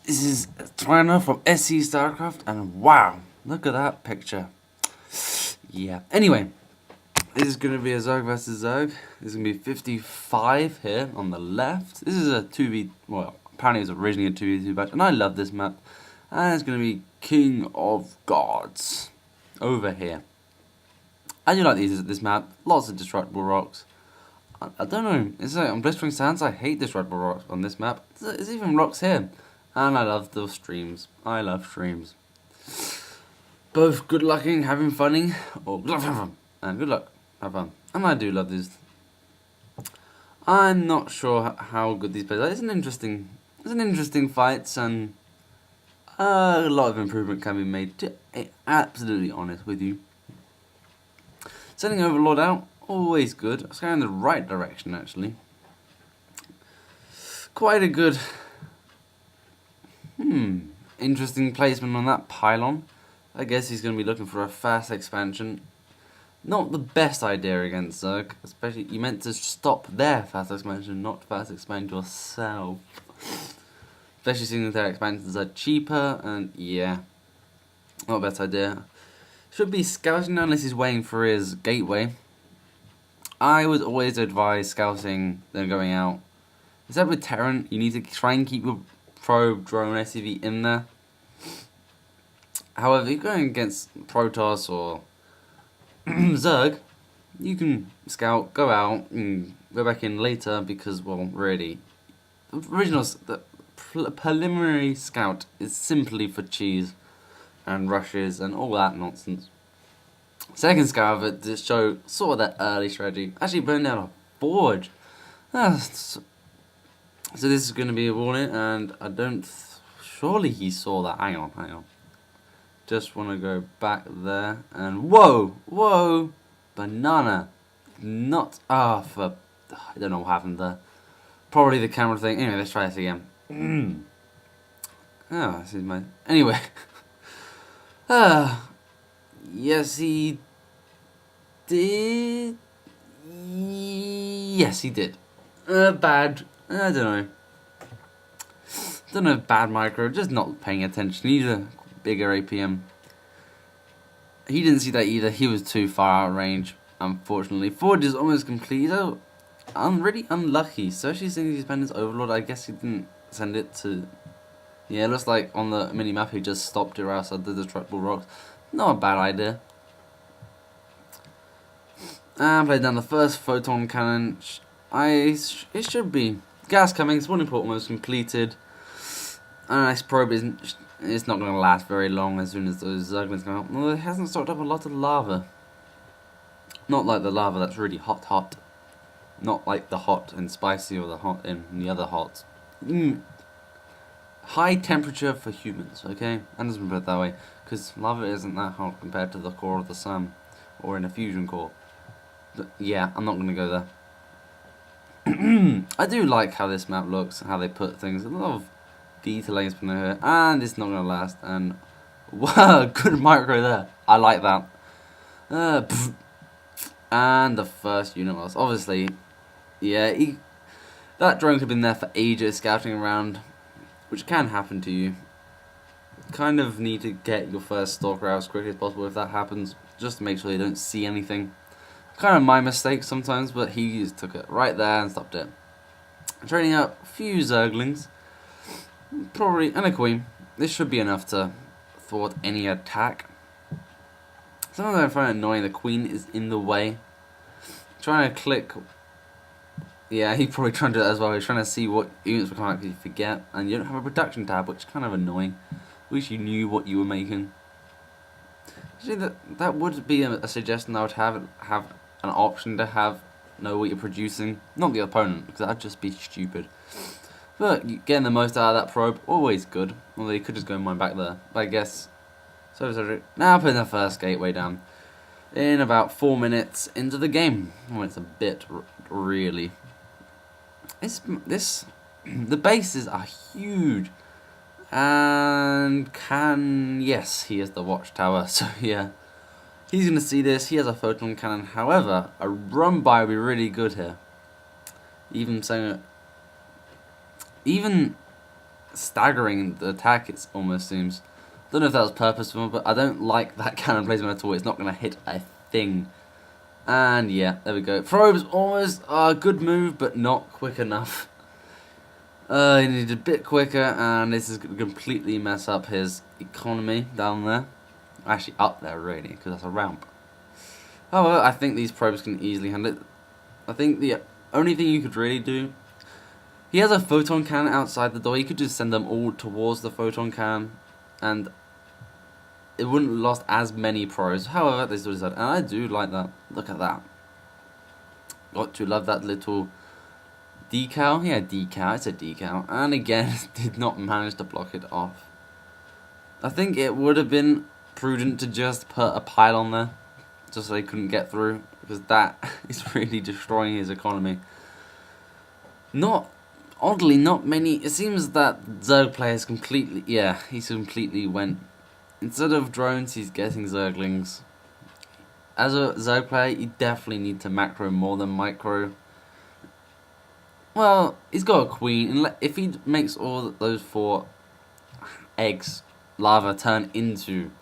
This is Triona from SC StarCraft, and wow, look at that picture. Yeah. Anyway, this is going to be a Zerg versus Zerg. This is going to be 55 here on the left. This is a 2v, well, apparently it was originally a 2v2 match, and I love this map. And it's going to be KingofGods over here. I do like this map. Lots of destructible rocks. I don't know. It's like on Blistering Sands, I hate destructible rocks on this map. There's even rocks here. And I love those streams. I love streams. Both good looking, having funny, or good luck, have fun. And good luck, have fun. And I do love these. I'm not sure how good these players are. It's an interesting fights, and a lot of improvement can be made. To be absolutely honest with you. Sending Overlord out, always good. It's going in the right direction actually. Quite a good. Interesting placement on that pylon. I guess he's going to be looking for a fast expansion. Not the best idea against Zerg, especially you meant to stop their fast expansion, not fast expand yourself. Especially seeing that their expansions are cheaper, and yeah, not the best idea. Should be scouting now unless he's waiting for his gateway. I would always advise scouting then going out. Except with Terran, you need to try and keep your probe, drone, SCV in there. However, if you're going against Protoss or Zerg, you can scout, go out, and go back in later because, well, really, the preliminary scout is simply for cheese and rushes and all that nonsense. Second scout of it to show sort of that early strategy. Actually, burn down a forge. So this is going to be a warning, and I don't. Surely he saw that. Hang on. Just want to go back there, and whoa, banana. Not for. I don't know what happened there. Probably the camera thing. Anyway, let's try this again. This is my. Anyway. Yes, he did. Yes, he did. Bad. I don't know. Bad micro. Just not paying attention. He's a bigger APM. He didn't see that either. He was too far out of range. Unfortunately, Forge is almost complete. So I'm really unlucky. So she's saying he spent his Overlord. I guess he didn't send it to. Yeah, it looks like on the mini map he just stopped it outside the destructible rocks. Not a bad idea. And played down the first photon cannon. It should be gas coming. Spawning port almost completed. And this probe it's not going to last very long as soon as those Zerglings come out. Well, it hasn't stocked up a lot of lava. Not like the lava that's really hot. Not like the hot and spicy or the hot in the other hot. High temperature for humans, okay? And doesn't put it that way, because lava isn't that hot compared to the core of the sun, or in a fusion core. But yeah, I'm not going to go there. I do like how this map looks, how they put things, a lot of detailing from here, and it's not going to last, and wow, good micro there. I like that. And the first unit loss. Obviously, yeah, that drone could have been there for ages scouting around, which can happen to you. Kind of need to get your first stalker out as quickly as possible if that happens, just to make sure you don't see anything. Kind of my mistake sometimes, but he just took it right there and stopped it. Training up a few Zerglings, probably, and a Queen. This should be enough to thwart any attack. Sometimes I find it annoying the Queen is in the way. Trying to click. Yeah, he's probably trying to do that as well. He's trying to see what units will come out because you forget, and you don't have a production tab, which is kind of annoying. Wish you knew what you were making. Actually, that would be a suggestion I would have an option to know what you're producing, not the opponent, because that'd just be stupid. But getting the most out of that probe, always good. Although you could just go and mine back there. But I guess. So now putting the first gateway down. In about 4 minutes into the game. Well, it's a bit, really. The bases are huge. And yes, he is the watchtower. So yeah. He's going to see this. He has a photon cannon. However, a run by would be really good here. Even staggering the attack, it almost seems. Don't know if that was purposeful, but I don't like that cannon placement at all. It's not going to hit a thing. And yeah, there we go. Probes almost a good move, but not quick enough. He needed a bit quicker, and this is going to completely mess up his economy down there. Actually, up there, really, because that's a ramp. However, I think these probes can easily handle it. I think the only thing you could really do... He has a photon cannon outside the door. He could just send them all towards the photon cannon, and it wouldn't lost as many probes. However, they still decided, and I do like that. Look at that. Got to love that little decal. Yeah, decal. It's a decal. And again, did not manage to block it off. I think it would have been prudent to just put a pylon there, just so they couldn't get through, because that is really destroying his economy. Oddly, not many. It seems that Zerg players completely. Yeah, he's completely went. Instead of drones, he's getting Zerglings. As a Zerg player, you definitely need to macro more than micro. Well, he's got a queen, and if he makes all those 4 eggs lava turn into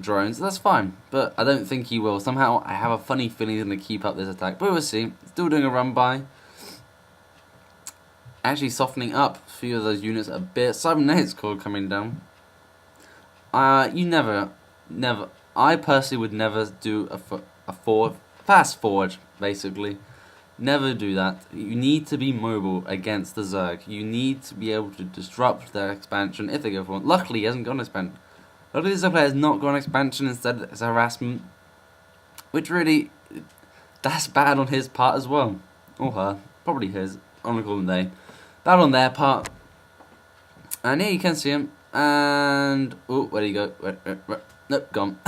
drones, that's fine. But I don't think he will. Somehow, I have a funny feeling he's going to keep up this attack. But we'll see. Still doing a run by. Actually softening up a few of those units a bit. Cybernetics core coming down. You never. I personally would never do a fast forward, basically. Never do that. You need to be mobile against the Zerg. You need to be able to disrupt their expansion if they go for one. Luckily, he hasn't gone expansion. Luckily, the Zerg player has not gone expansion. Instead, it's harassment. Which really, that's bad on his part as well. Or her. Probably his. I'm going to call them they. Bad on their part. And here you can see him. And oh, where did he go? Nope, gone.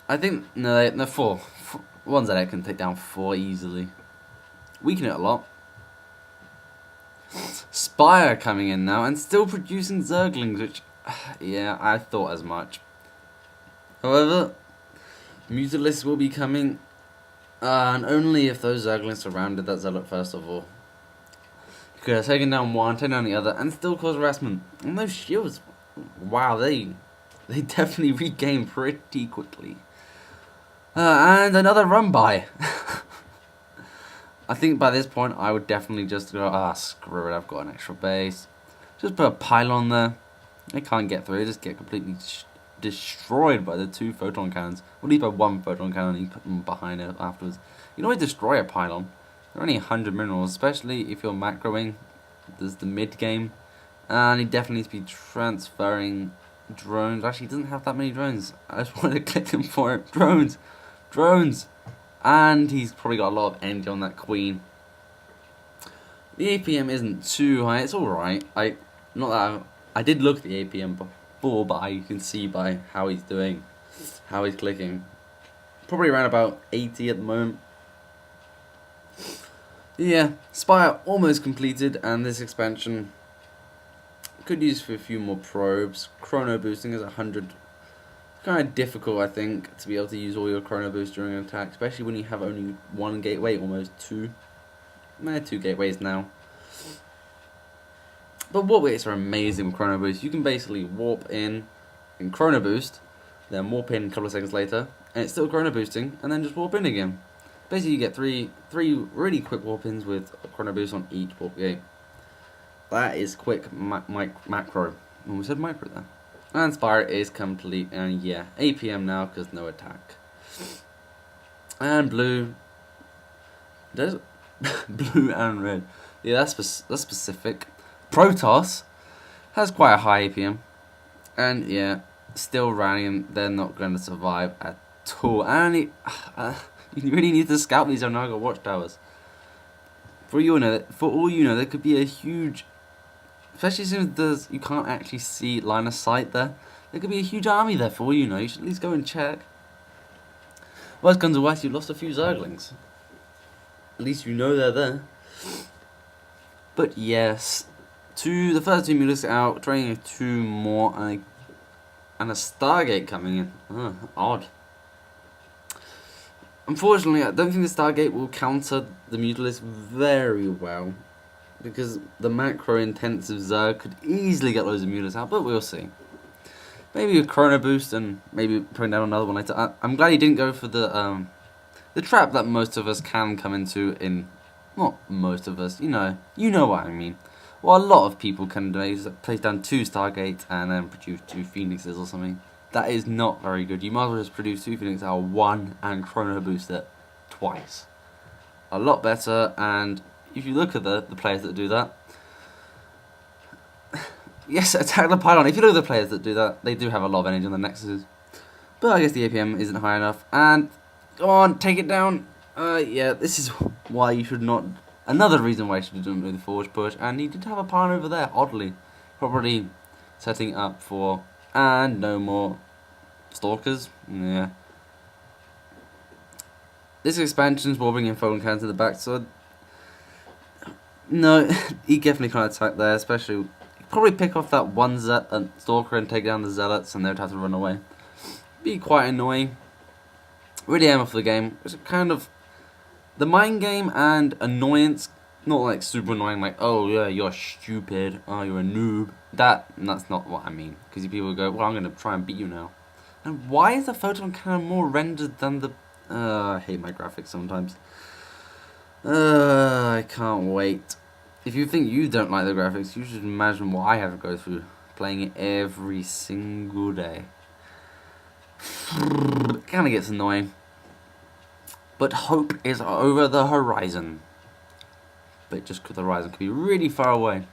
I think no, 4. One's that I can take down 4 easily. Weaken it a lot. Spire coming in now and still producing Zerglings, which yeah, I thought as much. However, Mutalisks will be coming, and only if those Zerglings surrounded that Zealot first of all. You could have taken down one, taken down the other, and still cause harassment. And those shields, wow, they definitely regain pretty quickly. And another run by. I think by this point I would definitely just go, screw it, I've got an extra base. Just put a pylon there. They can't get through, they just get completely destroyed by the 2 photon cannons. Or at least by 1 photon cannon and you put them behind it afterwards. You can always destroy a pylon. They're only 100 minerals, especially if you're macroing. There's the mid game. And he definitely needs to be transferring drones. Actually, he doesn't have that many drones. I just wanted to click him for it. Drones! And he's probably got a lot of energy on that queen. The APM isn't too high. It's alright. I did look at the APM before, but you can see by how he's doing, how he's clicking. Probably around about 80 at the moment. Yeah, Spire almost completed, and this expansion could use for a few more probes. Chrono boosting is 100. Kind of difficult, I think, to be able to use all your chrono boost during an attack, especially when you have only 1 gateway, almost 2. 2 gateways now. But warp gates are amazing with chrono boost. You can basically warp in chrono boost, then warp in a couple of seconds later, and it's still chrono boosting, and then just warp in again. Basically, you get three really quick warp ins with a chrono boost on each warp gate. That is quick macro. Oh, we said micro there. And Spire is complete, and yeah, APM now because no attack. And blue. There's blue and red. Yeah, that's specific. Protoss has quite a high APM, and yeah, still rallying. They're not going to survive at all. And you really need to scout these Xel'naga watchtowers. For all you know, there could be a huge. Especially since you can't actually see line of sight there. There could be a huge army there for all you know. You should at least go and check. Worst comes to worst, you lost a few Zerglings. At least you know they're there. But yes, the first 2 Mutalisks out, training 2 more, and a Stargate coming in. Odd. Unfortunately, I don't think the Stargate will counter the Mutalisks very well. because the macro-intensive Zerg could easily get loads of mutas out, but we'll see. Maybe a Chrono Boost and maybe putting down another one later. I'm glad he didn't go for the trap that most of us can come into in... Not most of us, you know what I mean. Well, a lot of people can do is place down 2 Stargates and then produce 2 Phoenixes or something. That is not very good. You might as well just produce 2 Phoenixes out of 1 and Chrono Boost it twice. A lot better, and if you look at the players that do that... Yes, attack the pylon. If you look at the players that do that, they do have a lot of energy on the Nexuses. But I guess the APM isn't high enough. And, go on, take it down. Yeah, this is why you should not... Another reason why you should do the forward push. And he did have a pylon over there, oddly. Probably setting up for... And no more Stalkers. Yeah. This expansion's will bring in Folding Cannons to the back, so... No, he definitely can't attack there, especially... Probably pick off that one Stalker and take down the Zealots, and they'd have to run away. Be quite annoying. Really aim off the game. It's kind of... The mind game and annoyance, not like super annoying, like, oh yeah, you're stupid, oh you're a noob. That's not what I mean. Because people go, well, I'm going to try and beat you now. And why is the photon cannon more rendered than the... I hate my graphics sometimes. I can't wait. If you think you don't like the graphics, you should imagine what I have to go through playing it every single day. It kind of gets annoying. But hope is over the horizon. But just the horizon could be really far away.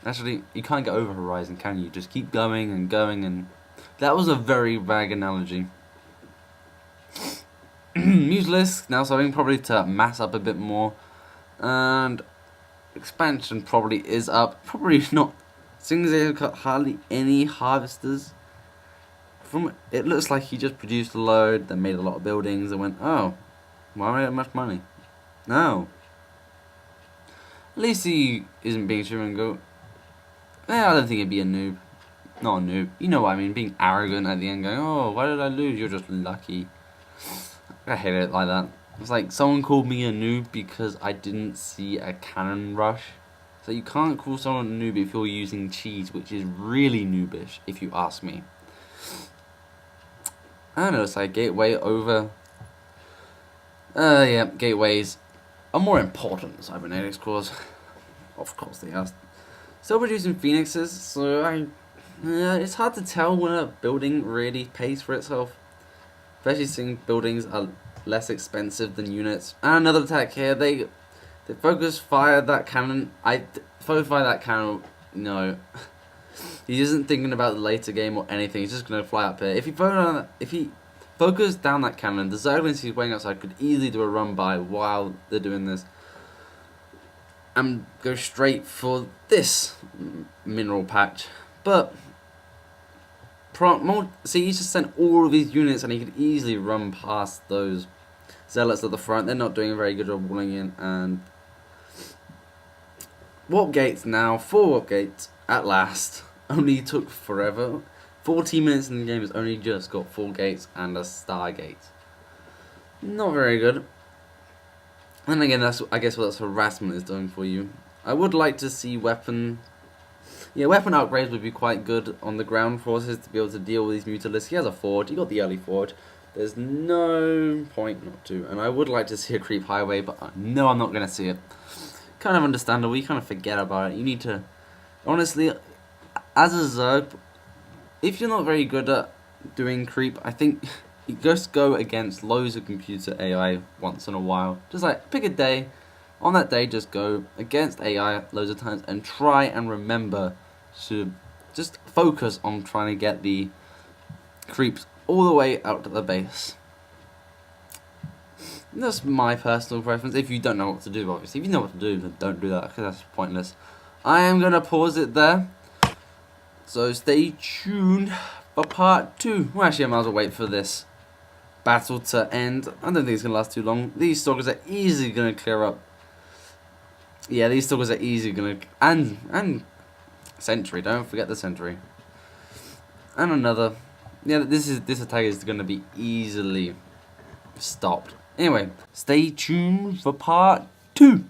Actually, you can't get over horizon, can you? Just keep going and going, and that was a very vague analogy. Mutalisk now starting probably to mass up a bit more, and expansion probably is up. Probably not, since they've got hardly any harvesters. From it looks like he just produced a load, then made a lot of buildings, and went, oh, why am I that much money? No. At least he isn't being true and go, I don't think he'd be a noob. Not a noob. You know what I mean, being arrogant at the end, going, oh, why did I lose? You're just lucky. I hate it like that. It's like someone called me a noob because I didn't see a cannon rush. So you can't call someone a noob if you're using cheese, which is really noobish, if you ask me. I don't know, it's like gateway over... yeah, gateways are more important than cybernetics cores. Of course they are. Still producing phoenixes, so it's hard to tell when a building really pays for itself. Especially seeing buildings are less expensive than units. And another attack here, they focus fire that cannon. Focus fire that cannon, no. He isn't thinking about the later game or anything, he's just going to fly up here. If he focus down that cannon, the Zerglings he's waiting outside could easily do a run by while they're doing this. And go straight for this mineral patch. But, see, he's just sent all of his units and he could easily run past those Zealots at the front. They're not doing a very good job walling in. And warp gates now, 4 warp gates at last. Only took forever. 14 minutes in the game has only just got 4 gates and a Stargate. Not very good. And again, I guess what that's harassment is doing for you. I would like to see weapon upgrades would be quite good on the ground forces to be able to deal with these mutalisks. He has a forge, he got the early forge. There's no point not to. And I would like to see a creep highway, but no, I'm not going to see it. Kind of understandable, you kind of forget about it. You need to, honestly, as a Zerg, if you're not very good at doing creep, I think you just go against loads of computer AI once in a while. Just like, pick a day, on that day just go against AI loads of times and try and remember to just focus on trying to get the creeps all the way out to the base. That's my personal preference, if you don't know what to do, obviously. If you know what to do, then don't do that, because that's pointless. I am going to pause it there. So stay tuned for part 2. Well, actually, I might as well wait for this battle to end. I don't think it's going to last too long. These stalkers are easily going to clear up. Yeah, these stalkers are easily going to... And sentry, don't forget the sentry. And another. Yeah, this attack is going to be easily stopped. Anyway, stay tuned for part 2.